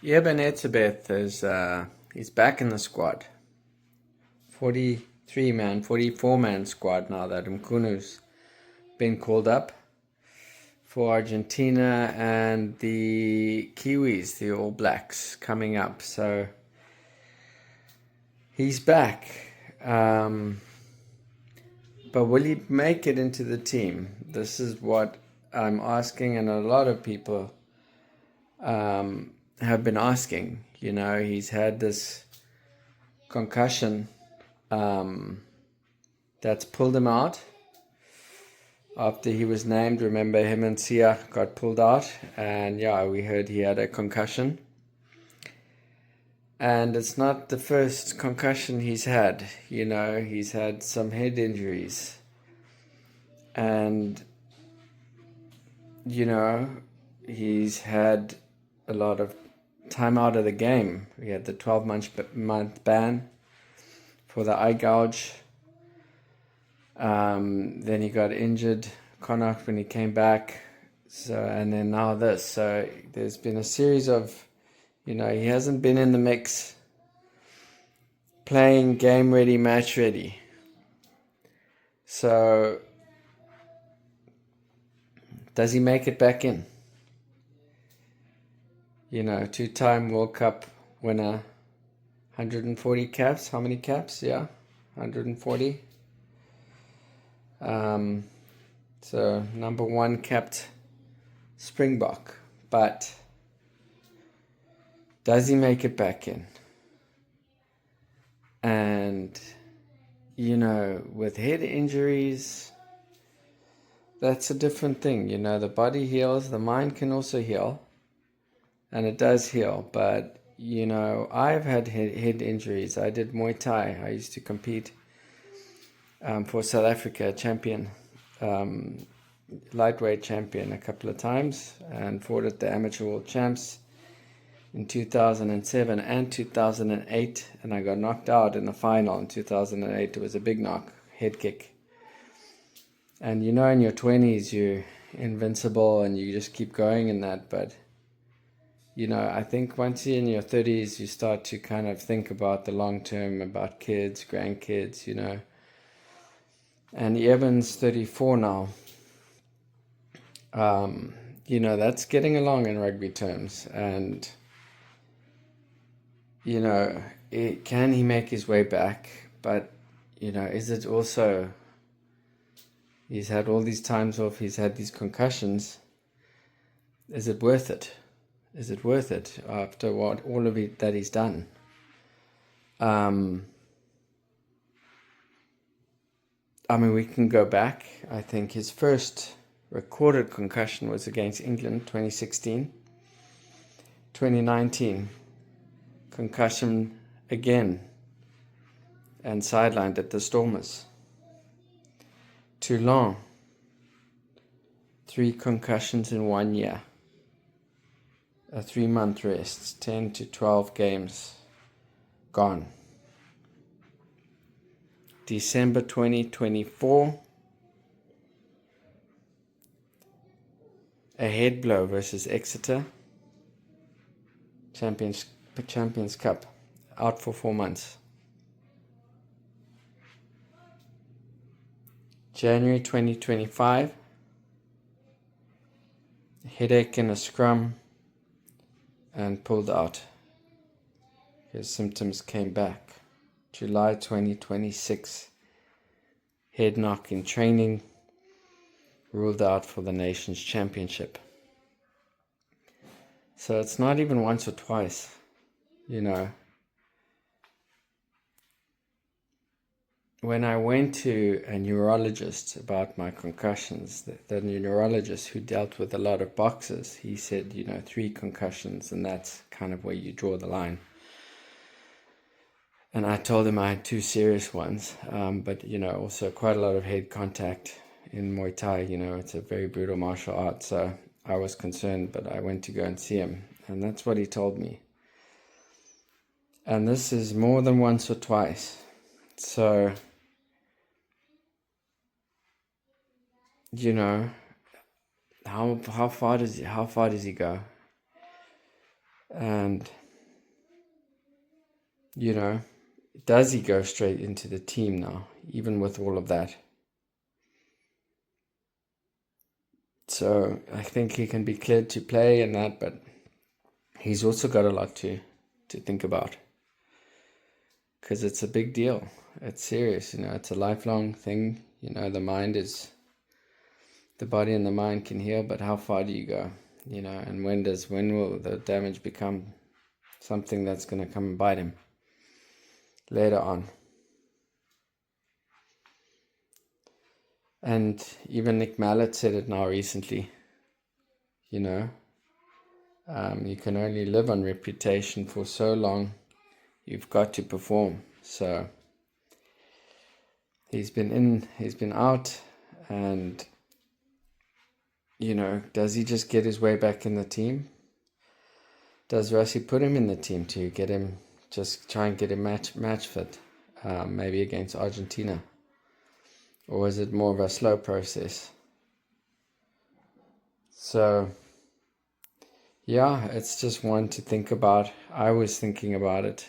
Eben Etzebeth he's back in the squad. 44-man squad now that Mkunu's been called up for Argentina and the Kiwis, the All Blacks, coming up. So he's back. But will he make it into the team? This is what I'm asking, and a lot of people have been asking. You know, he's had this concussion that's pulled him out after he was named. Remember, him and Sia got pulled out, and yeah, we heard he had a concussion. And it's not the first concussion he's had. You know, he's had some head injuries. And, you know, he's had a lot of time out of the game. He had the 12-month ban for the eye gouge. Then he got injured, Connacht, when he came back. So, and then now this. So there's been a series of, you know, he hasn't been in the mix playing game ready, match ready. So does he make it back in? You know, 2-time World Cup winner, 140 caps. How many caps? Yeah, 140. So number one capped Springbok. But does he make it back in? And, you know, with head injuries, that's a different thing. You know, the body heals, the mind can also heal. And it does heal. But, you know, I've had head injuries. I did Muay Thai. I used to compete for South Africa, champion, lightweight champion a couple of times, and fought at the Amateur World Champs in 2007 and 2008, and I got knocked out in the final in 2008. It was a big knock, head kick. And you know, in your 20s, you're invincible and you just keep going in that. But, you know, I think once you're in your 30s, you start to kind of think about the long term, about kids, grandkids, you know. And Eben's 34 now. You know, that's getting along in rugby terms. And, you know, can he make his way back? But, you know, is it also, he's had all these times off, he's had these concussions. Is it worth it? Is it worth it after what all of it that he's done? I mean, we can go back. I think his first recorded concussion was against England, 2016. 2019, concussion again and sidelined at the Stormers. Toulon, 3 concussions in 1 year. A 3-month rest, 10 to 12 games gone. December 2024, a head blow versus Exeter, Champions Cup, out for 4 months. January 2025, headache in a scrum and pulled out. His symptoms came back. July 2026, head knock in training, ruled out for the Nations Championship. So it's not even once or twice, you know. When I went to a neurologist about my concussions, the neurologist who dealt with a lot of boxers, he said, you know, 3 concussions, and that's kind of where you draw the line. And I told him I had 2 serious ones, but, you know, also quite a lot of head contact in Muay Thai. You know, it's a very brutal martial art, so I was concerned, but I went to go and see him, and that's what he told me. And this is more than once or twice. So, you know, how far does he go? And, you know, does he go straight into the team now, even with all of that? So I think he can be cleared to play and that, but he's also got a lot to think about, because it's a big deal. It's serious, it's a lifelong thing. The body and the mind can heal, but how far do you go? And when will the damage become something that's going to come and bite him later on? And even Nick Mallett said it now recently. You can only live on reputation for so long. You've got to perform. So he's been out, and does he just get his way back in the team? Does Rassie put him in the team to get him, just try and get him match fit, maybe against Argentina? Or is it more of a slow process? So, yeah, it's just one to think about. I was thinking about it,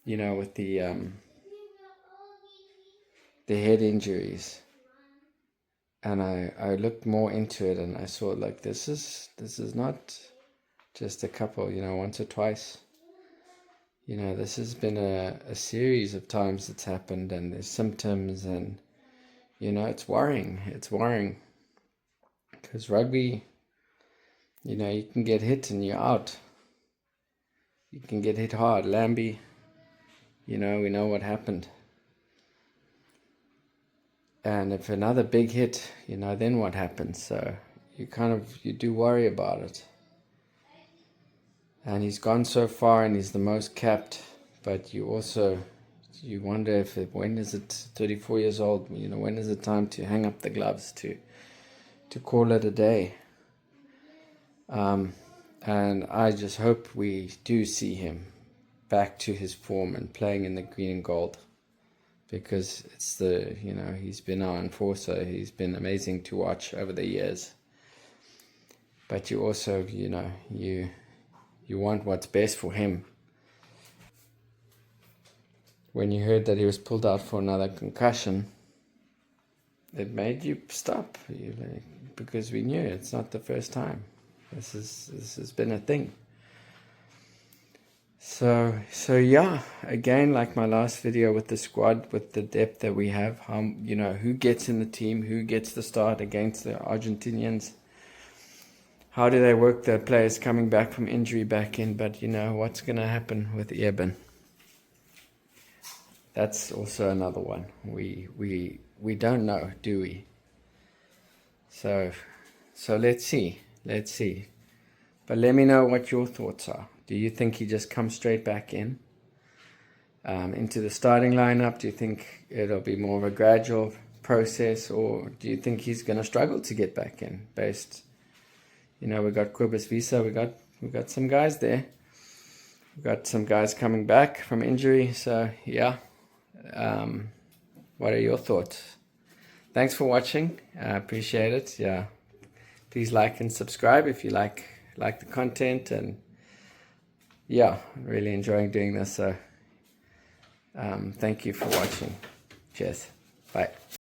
with the head injuries. And I looked more into it, and I saw, like, this is not just a couple, once or twice. This has been a series of times it's happened, and there's symptoms, and it's worrying. It's worrying, because rugby, you can get hit and you're out. You can get hit hard. Lambie, we know what happened. And if another big hit, then what happens? So you do worry about it. And he's gone so far, and he's the most capped, but you wonder when is it 34 years old, when is it time to hang up the gloves, to call it a day? And I just hope we do see him back to his form and playing in the green and gold, because it's he's been our enforcer. He's been amazing to watch over the years. But you also, you want what's best for him. When you heard that he was pulled out for another concussion, it made you stop, because we knew it's not the first time. This has been a thing. So yeah, again, like my last video with the squad, with the depth that we have, who gets in the team, who gets the start against the Argentinians, how do they work their players coming back from injury back in? But what's going to happen with Eben? That's also another one. We don't know, do we? So let's see. But let me know what your thoughts are. Do you think he just comes straight back in, into the starting lineup? Do you think it'll be more of a gradual process, or do you think he's going to struggle to get back in? Based, we got Quibus Visa, we got some guys there. We got some guys coming back from injury. So yeah, what are your thoughts? Thanks for watching. I appreciate it. Yeah, please like and subscribe if you like the content, and yeah, really enjoying doing this. So thank you for watching. Cheers. Bye.